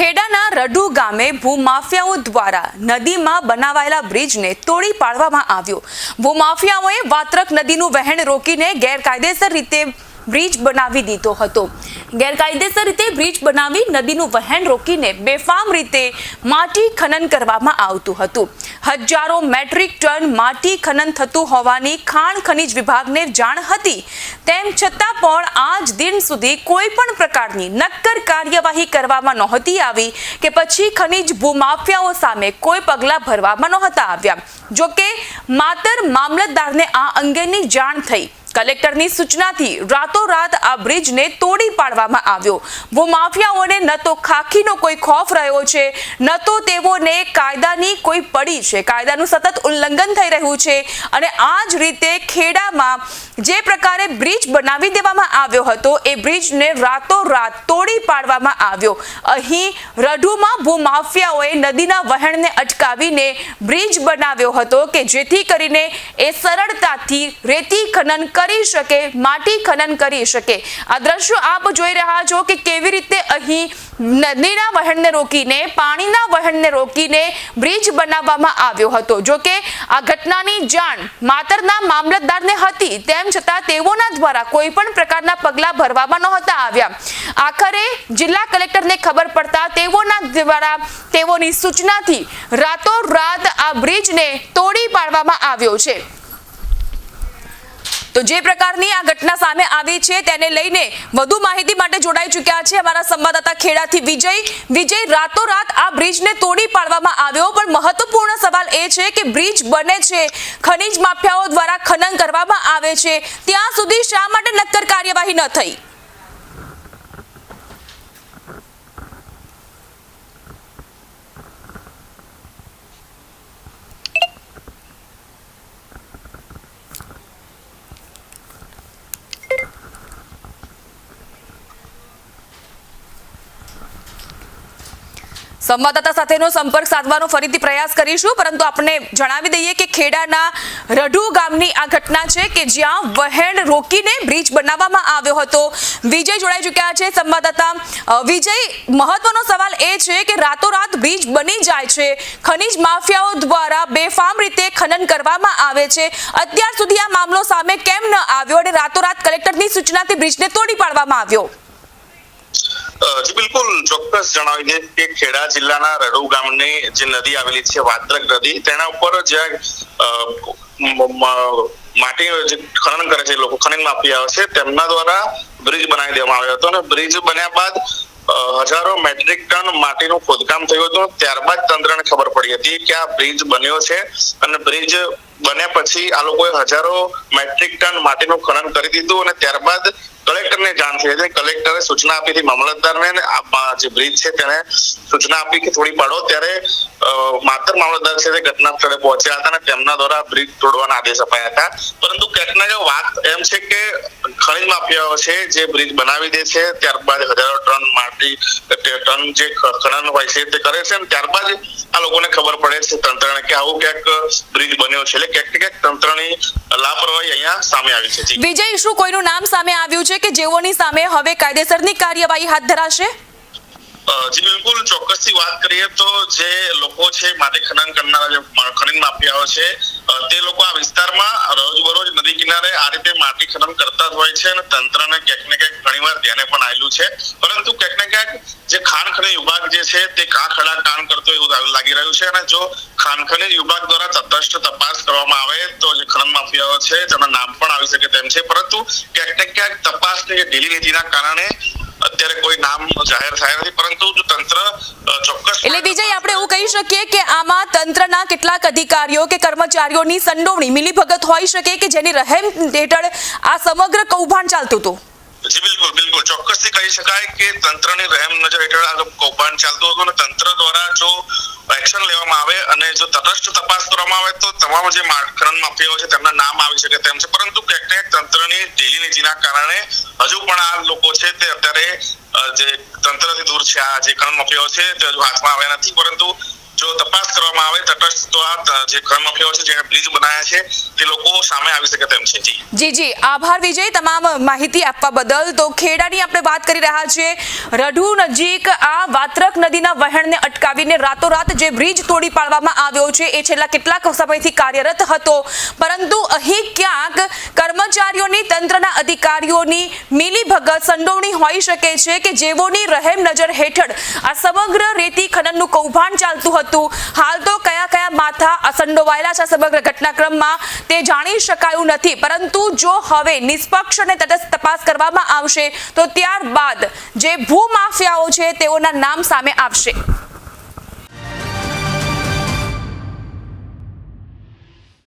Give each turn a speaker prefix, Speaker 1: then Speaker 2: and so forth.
Speaker 1: ખેડાના રઢુ ગામે ભૂમાફિયાઓ દ્વારા નદીમાં બનાવાયેલા બ્રિજને તોડી પાડવામાં આવ્યો। ભૂમાફિયાઓએ વાત્રક નદીનું વહેણ રોકીને ગેરકાયદેસર રીતે બ્રિજ બનાવી દીધો હતો। ગેરકાયદેસર રીતે બ્રિજ બનાવી નદીનું વહેણ રોકીને બેફામ રીતે માટી ખનન કરવામાં આવતું હતું। હજારો મેટ્રિક ટન માટી ખનન થતું હોવાની ખાણ ખનીજ વિભાગને જાણ હતી, તેમ છતાં પણ આજ દિન સુધી કોઈ પણ પ્રકારની નક્કર કાર્યવાહી કરવામાં નહોતી આવી કે પછી ખનીજ ભૂમાફિયાઓ સામે કોઈ પગલાં ભરવામાં નહોતા આવ્યા। જોકે માતર મામલતદારને આ અંગેની જાણ થઈ। કલેક્ટરની સૂચનાથી રાતોરાત આ બ્રિજને તોડી પાડવામાં આવ્યો। ભૂમાફિયાઓને ન તો ખાખીનો કોઈ ખોફ રહ્યો છે, ન તો તેઓને કાયદાની કોઈ પડી છે। કાયદાનું સતત ઉલ્લંઘન થઈ રહ્યું છે અને આ જ રીતે ખેડામાં જે પ્રકારે બ્રિજ બનાવી દેવામાં આવ્યો હતો એ બ્રિજને રાતોરાત તોડી પાડવામાં આવ્યો। અહીં રઢુમાં ભૂમાફિયાઓએ નદીના વહેણને અટકાવીને બ્રિજ બનાવ્યો હતો કે જેથી કરીને એ સરળતાથી રેતી ખનન કરી શકે, માટી ખનન કરી શકે। આ દ્રશ્યો આપ જોઈ રહ્યા છો કે કેવી રીતે અહીં નદીના વહેણને રોકીને, પાણીના વહેણને રોકીને બ્રિજ બનાવવામાં આવ્યો હતો। જોકે આ ઘટનાની જાણ માતરના મામલતદારને હતી, તેમ છતાં તેઓના દ્વારા કોઈ પણ પ્રકારના પગલાં ભરવામાં નહોતા આવ્યા। આખરે જિલ્લા કલેક્ટરને ખબર પડતા તેઓના દ્વારા તેઓની સૂચનાથી રાતોરાત આ બ્રિજને તોડી પાડવામાં આવ્યો છે। તો જે પ્રકારની આ ઘટના સામે આવી છે તેને લઈને વધુ માહિતી માટે જોડાઈ ચૂક્યા છે અમારા સંવાદદાતા ખેડાથી વિજય, રાતોરાત આ બ્રિજને તોડી પાડવામાં આવ્યો, પણ મહત્વપૂર્ણ સવાલ એ છે કે બ્રિજ બને છે, ખનીજ માફિયાઓ દ્વારા ખનન કરવામાં આવે છે, ત્યાં સુધી શા માટે નક્કર કાર્યવાહી ન થઈ? સંવાદદાતા સાથેનો સંપર્ક સાધવાનો ફરીથી પ્રયાસ કરીશું, પરંતુ આપણે જણાવી દઈએ કે ખેડાના રઢુ ગામની આ ઘટના છે કે જ્યાં વહેણ રોકીને બ્રિજ બનાવવામાં આવ્યો હતો। વિજય જોડાઈ ચૂક્યા છે સંવાદદાતા। વિજય, મહત્વનો સવાલ એ છે કે રાતોરાત બ્રિજ બની જાય છે, ખનીજ માફિયાઓ દ્વારા બેફામ રીતે ખનન કરવામાં આવે છે, અત્યાર સુધી આ મામલો સામે કેમ ન આવ્યો અને રાતોરાત કલેક્ટરની સૂચનાથી બ્રિજને તોડી પાડવામાં આવ્યો?
Speaker 2: જી બિલકુલ, ચોક્કસ જણાવી દે કે ખેડા જિલ્લાના રઢુ ગામની જે નદી આવેલી છે, વાત્રક નદી, તેના ઉપર જે માટી જે ખનન કરે છે લોકો, ખનન માફિયાઓ છે, તેમના દ્વારા બ્રિજ બનાવી દેવામાં આવ્યો હતો અને બ્રિજ બન્યા બાદ હજારો મેટ્રિક ટન માટીનું ખોદકામ થયું હતું। ત્યારબાદ તંત્રને ખબર પડી હતી કે આ બ્રિજ બન્યો છે અને બ્રિજ બન્યા પછી આ લોકોએ હજારો મેટ્રિક ટન માટીનું ખનન કરી દીધું અને ત્યારબાદ કલેક્ટરને જાણ થઈ હતી। કલેક્ટરે સૂચના આપી હતી મામલતદારને, જે બ્રિજ છે તેને સૂચના આપી કે તોડી પાડો। ત્યારે માતર મામલતદાર છે તે ઘટના સ્થળે પહોંચ્યા હતા અને તેમના દ્વારા બ્રિજ તોડવાના આદેશ અપાયા હતા। પરંતુ ક્યાંકના જે વાત એમ છે કે ખનીજ માફિયાઓ છે જે બ્રિજ બનાવી દે છે, ત્યારબાદ હજારો ટન માટી ટન જે ખનન હોય છે તે કરે છે અને ત્યારબાદ આ લોકોને ખબર પડે છે તંત્રને કે આવું ક્યાંક બ્રિજ બન્યો છે। એટલે ક્યાંક ને ક્યાંક તંત્રની લાપરવાહી અહીંયા સામે આવી છે।
Speaker 1: વિજય, શું કોઈનું નામ સામે આવ્યું છે કે જેઓની સામે હવે કાયદેસરની કાર્યવાહી હાથ ધરાશે?
Speaker 2: જી બિલકુલ, ચોક્કસથી વાત કરીએ તો જે લોકો છે માટી ખનન કરનારા જે ખનન માફિયાઓ છે તે લોકો આ વિસ્તારમાં રોજબરોજ નદી કિનારે આ રીતે માટી ખનન કરતા જ હોય છે અને તંત્રને ક્યાંક ને ક્યાંક ઘણીવાર ધ્યાને પણ આવેલું છે। પરંતુ ક્યાંક ને ક્યાંક જે ખાણ ખનીજ વિભાગ જે છે તે કાળા કામ કરતો એવું લાગી રહ્યું છે અને જો ખાણ ખનીજ વિભાગ દ્વારા તટસ્થ તપાસ કરવામાં આવે તો જે ખનન માફિયાઓ છે તેના નામ પણ આવી શકે તેમ છે। પરંતુ ક્યાંક ને ક્યાંક તપાસની જે ઢીલી નીતિના કારણે અત્યારે કોઈ નામ જાહેર થાય નથી, પરંતુ જો તંત્ર ચોક્કસ,
Speaker 1: એટલે વિજય, આપણે એવું કહી શકીએ કે આમાં તંત્રના કેટલાક અધિકારીઓ કે કર્મચારીઓની સંડોવણી, મિલીભગત હોઈ શકે કે જેની રહેમ હેઠળ આ સમગ્ર કૌભાંડ ચાલતું હતું?
Speaker 2: જી બિલકુલ, ચોક્કસથી કહી શકાય કે તંત્રની રહેમ નજર હેઠળ આ કૌભાંડ ચાલતું હતું અને તંત્ર દ્વારા જો એક્શન લેવામાં આવે અને જો તટસ્થ તપાસ કરવામાં આવે તો તમામ જે ખનન માફિયાઓ છે તેમના નામ આવી શકે તેમ છે। પરંતુ ક્યાંક તંત્રની ઢીલી નીતિના કારણે હજુ પણ આ લોકો છે તે અત્યારે જે તંત્રથી દૂર છે, આ જે ખનન માફિયાઓ છે તે હજુ હાથમાં આવ્યા નથી। પરંતુ જો તપાસ કરવામાં આવે તટસ્થ તો આ જે ખનન માફિયાઓ છે જેણે બ્રિજ બનાવ્યા છે તે લોકો સામે આવી શકે તેમ છે.
Speaker 1: જી આભાર વિજય તમામ માહિતી આપવા બદલ. તો ખેડાની આપણે વાત કરી રહ્યા છીએ. રઢુ નજીક આ વાત્રક નદીના વહેણને અટકાવીને રાતોરાત જે બ્રિજ તોડી પાડવામાં આવ્યો છે એ છેલ્લા કેટલાક સમયથી કાર્યરત હતો, પરંતુ અહીં ક્યાંક કર્મચારીઓની તંત્રના અધિકારીઓની મિલીભગત સંડોવણી હોઈ શકે છે કે જેઓની રહેમ નજર હેઠળ આ સમગ્ર રેતી ખનનનું કૌભાંડ ચાલતું હતું. હાલ તો કયા માથા સંડોવાયેલા છે સમગ્ર ઘટનાક્રમમાં તે જાણી શકાયું નથી, પરંતુ જો હવે નિષ્પક્ષ અને તટસ્થ તપાસ કરવામાં આવશે તો ત્યારબાદ જે ભૂમાફિયાઓ છે તેઓના નામ સામે આવશે.